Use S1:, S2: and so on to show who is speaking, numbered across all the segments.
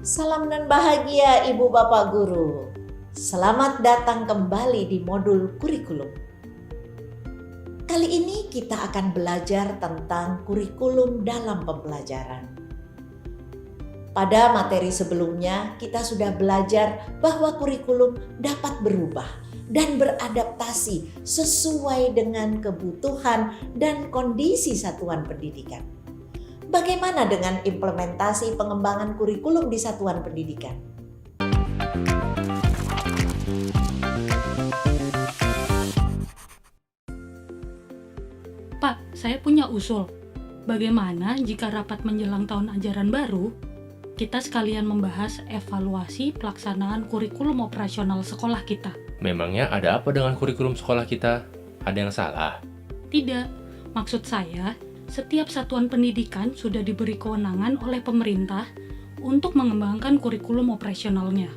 S1: Salam dan bahagia Ibu Bapak Guru. Selamat datang kembali di modul kurikulum. Kali ini kita akan belajar tentang kurikulum dalam pembelajaran. Pada materi sebelumnya kita sudah belajar bahwa kurikulum dapat berubah dan beradaptasi sesuai dengan kebutuhan dan kondisi satuan pendidikan. Bagaimana dengan implementasi pengembangan kurikulum di satuan pendidikan?
S2: Pak, saya punya usul. Bagaimana jika rapat menjelang tahun ajaran baru, kita sekalian membahas evaluasi pelaksanaan kurikulum operasional sekolah kita?
S3: Memangnya ada apa dengan kurikulum sekolah kita? Ada yang salah?
S2: Tidak, maksud saya, setiap satuan pendidikan sudah diberi kewenangan oleh pemerintah untuk mengembangkan kurikulum operasionalnya.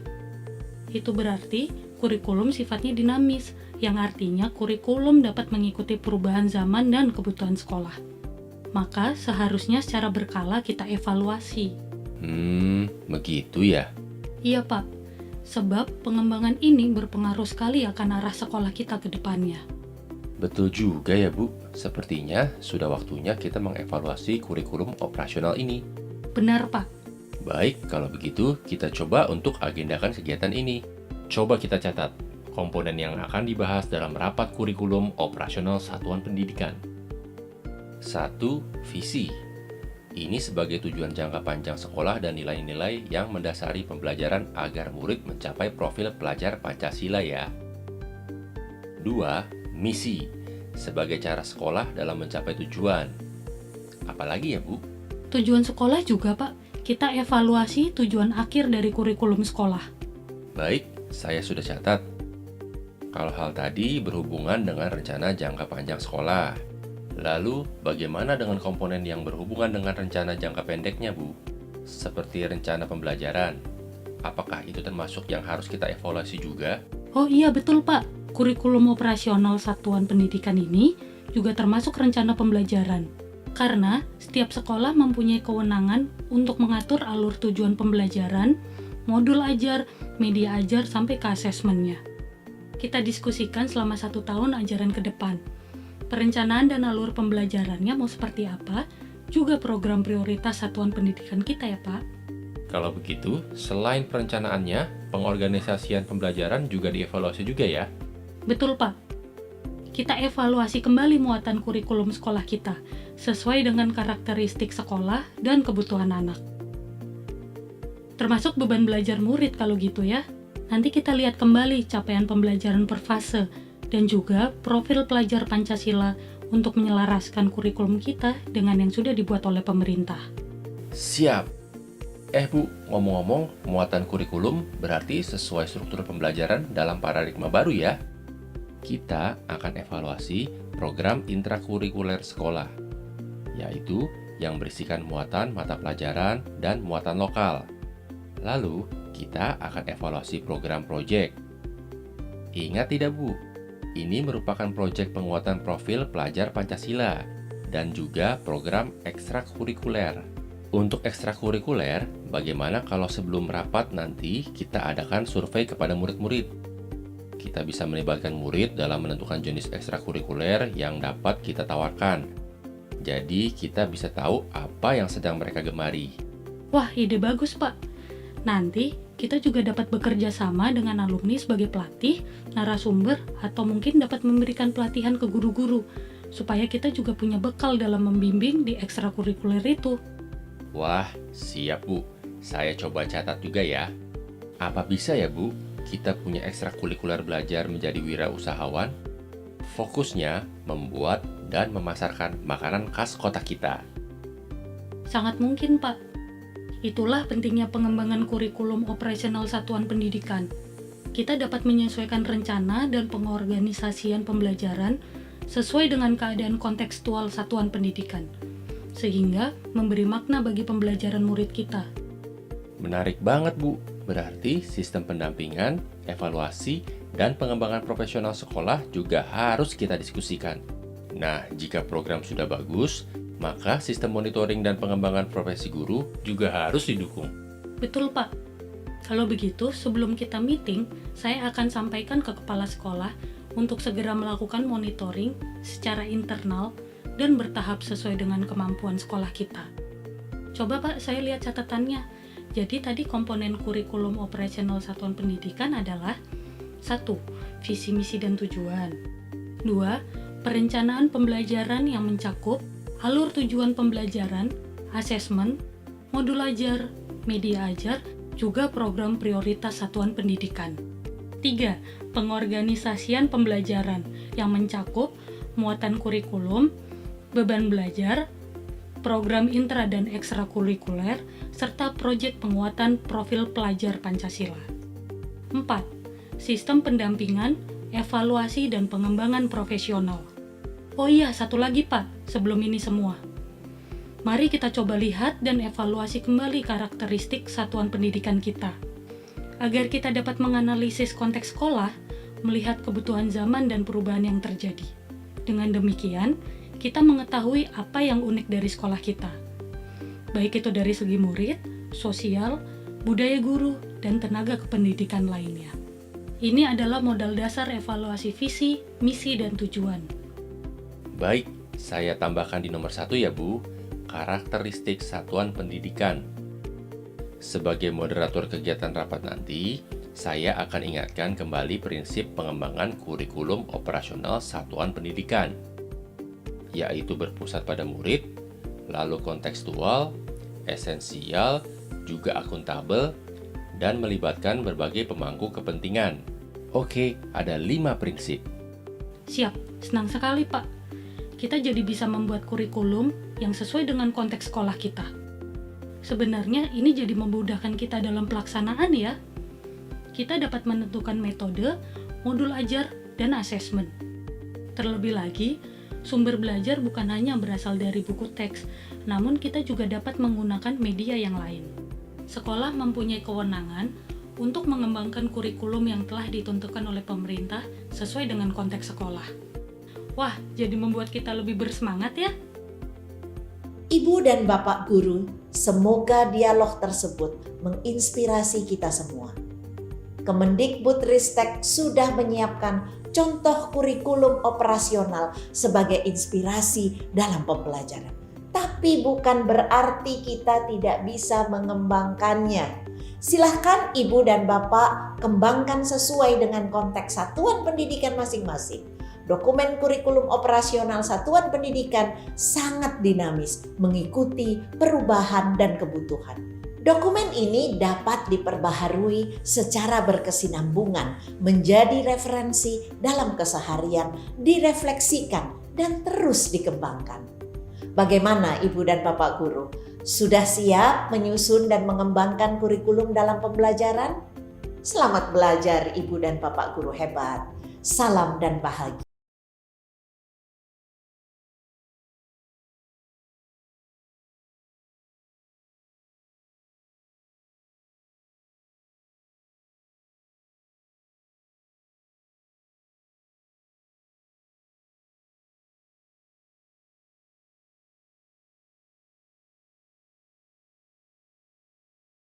S2: Itu berarti kurikulum sifatnya dinamis, yang artinya kurikulum dapat mengikuti perubahan zaman dan kebutuhan sekolah. Maka seharusnya secara berkala kita evaluasi.
S3: Begitu ya?
S2: Iya Pak, sebab pengembangan ini berpengaruh sekali akan arah sekolah kita ke depannya.
S3: Betul juga ya Bu, sepertinya sudah waktunya kita mengevaluasi kurikulum operasional ini.
S2: Benar Pak.
S3: Baik, kalau begitu kita coba untuk agendakan kegiatan ini. Coba kita catat komponen yang akan dibahas dalam rapat kurikulum operasional satuan pendidikan. 1. Visi. Ini sebagai tujuan jangka panjang sekolah dan nilai-nilai yang mendasari pembelajaran agar murid mencapai profil pelajar Pancasila ya. 2. Misi. Sebagai cara sekolah dalam mencapai tujuan. Apalagi ya Bu?
S2: Tujuan sekolah juga Pak. Kita evaluasi tujuan akhir dari kurikulum sekolah.
S3: Baik, saya sudah catat. Kalau hal tadi berhubungan dengan rencana jangka panjang sekolah. Lalu, bagaimana dengan komponen yang berhubungan dengan rencana jangka pendeknya, Bu? Seperti rencana pembelajaran. Apakah itu termasuk yang harus kita evaluasi juga?
S2: Oh iya betul Pak. Kurikulum operasional satuan pendidikan ini juga termasuk rencana pembelajaran. Karena setiap sekolah mempunyai kewenangan untuk mengatur alur tujuan pembelajaran, modul ajar, media ajar, sampai ke asesmennya. Kita diskusikan selama 1 tahun ajaran ke depan. Perencanaan dan alur pembelajarannya mau seperti apa, juga program prioritas satuan pendidikan kita ya Pak.
S3: Kalau begitu, selain perencanaannya, pengorganisasian pembelajaran juga dievaluasi juga ya?
S2: Betul Pak. Kita evaluasi kembali muatan kurikulum sekolah kita, sesuai dengan karakteristik sekolah dan kebutuhan anak. Termasuk beban belajar murid kalau gitu ya. Nanti kita lihat kembali capaian pembelajaran per fase, dan juga profil pelajar Pancasila untuk menyelaraskan kurikulum kita dengan yang sudah dibuat oleh pemerintah.
S3: Siap. Bu, ngomong-ngomong, muatan kurikulum berarti sesuai struktur pembelajaran dalam paradigma baru ya? Kita akan evaluasi program intrakurikuler sekolah, yaitu yang berisikan muatan mata pelajaran dan muatan lokal. Lalu, kita akan evaluasi program proyek. Ingat tidak Bu? Ini merupakan proyek penguatan profil pelajar Pancasila dan juga program ekstrakurikuler. Untuk ekstrakurikuler, bagaimana kalau sebelum rapat nanti kita adakan survei kepada murid-murid? Kita bisa melibatkan murid dalam menentukan jenis ekstrakurikuler yang dapat kita tawarkan. Jadi kita bisa tahu apa yang sedang mereka gemari.
S2: Wah, ide bagus Pak. Nanti kita juga dapat bekerja sama dengan alumni sebagai pelatih, narasumber, atau mungkin dapat memberikan pelatihan ke guru-guru, supaya kita juga punya bekal dalam membimbing di ekstrakurikuler itu.
S3: Wah, siap Bu. Saya coba catat juga ya. Apa bisa ya Bu, kita punya ekstrakurikuler belajar menjadi wirausahawan? Fokusnya membuat dan memasarkan makanan khas kota kita.
S2: Sangat mungkin Pak. Itulah pentingnya pengembangan kurikulum operasional satuan pendidikan. Kita dapat menyesuaikan rencana dan pengorganisasian pembelajaran sesuai dengan keadaan kontekstual satuan pendidikan, sehingga memberi makna bagi pembelajaran murid kita.
S3: Menarik banget Bu, berarti sistem pendampingan, evaluasi, dan pengembangan profesional sekolah juga harus kita diskusikan. Nah, jika program sudah bagus, maka sistem monitoring dan pengembangan profesi guru juga harus didukung.
S2: Betul Pak, Kalau begitu, sebelum kita meeting, saya akan sampaikan ke kepala sekolah untuk segera melakukan monitoring secara internal dan bertahap sesuai dengan kemampuan sekolah kita. Coba Pak, saya lihat catatannya. Jadi tadi komponen kurikulum operasional satuan pendidikan adalah 1. Visi, misi, dan tujuan. 2. Perencanaan pembelajaran yang mencakup alur tujuan pembelajaran, asesmen, modul ajar, media ajar, juga program prioritas satuan pendidikan. 3. Pengorganisasian pembelajaran yang mencakup muatan kurikulum, beban belajar, program intra dan ekstrakurikuler, serta proyek penguatan profil pelajar Pancasila. 4. Sistem pendampingan, evaluasi, dan pengembangan profesional. Oh iya, satu lagi Pak, sebelum ini semua. Mari kita coba lihat dan evaluasi kembali karakteristik satuan pendidikan kita. Agar kita dapat menganalisis konteks sekolah, melihat kebutuhan zaman dan perubahan yang terjadi. Dengan demikian, kita mengetahui apa yang unik dari sekolah kita. Baik itu dari segi murid, sosial, budaya guru, dan tenaga kependidikan lainnya. Ini adalah modal dasar evaluasi visi, misi, dan tujuan.
S3: Baik, saya tambahkan di nomor 1 ya Bu, karakteristik satuan pendidikan. Sebagai moderator kegiatan rapat nanti, saya akan ingatkan kembali prinsip pengembangan kurikulum operasional satuan pendidikan, yaitu berpusat pada murid, lalu kontekstual, esensial, juga akuntabel, dan melibatkan berbagai pemangku kepentingan. Oke, ada 5 prinsip.
S2: Siap, senang sekali Pak. Kita jadi bisa membuat kurikulum yang sesuai dengan konteks sekolah kita. Sebenarnya ini jadi memudahkan kita dalam pelaksanaan ya. Kita dapat menentukan metode, modul ajar, dan asesmen. Terlebih lagi, sumber belajar bukan hanya berasal dari buku teks, namun kita juga dapat menggunakan media yang lain. Sekolah mempunyai kewenangan untuk mengembangkan kurikulum yang telah ditentukan oleh pemerintah sesuai dengan konteks sekolah. Wah, jadi membuat kita lebih bersemangat ya.
S1: Ibu dan Bapak Guru, semoga dialog tersebut menginspirasi kita semua. Kemendikbudristek sudah menyiapkan contoh kurikulum operasional sebagai inspirasi dalam pembelajaran. Tapi bukan berarti kita tidak bisa mengembangkannya. Silahkan Ibu dan Bapak kembangkan sesuai dengan konteks satuan pendidikan masing-masing. Dokumen kurikulum operasional satuan pendidikan sangat dinamis, mengikuti perubahan dan kebutuhan. Dokumen ini dapat diperbaharui secara berkesinambungan, menjadi referensi dalam keseharian, direfleksikan, dan terus dikembangkan. Bagaimana Ibu dan Bapak Guru? Sudah siap menyusun dan mengembangkan kurikulum dalam pembelajaran? Selamat belajar Ibu dan Bapak Guru hebat. Salam dan bahagia.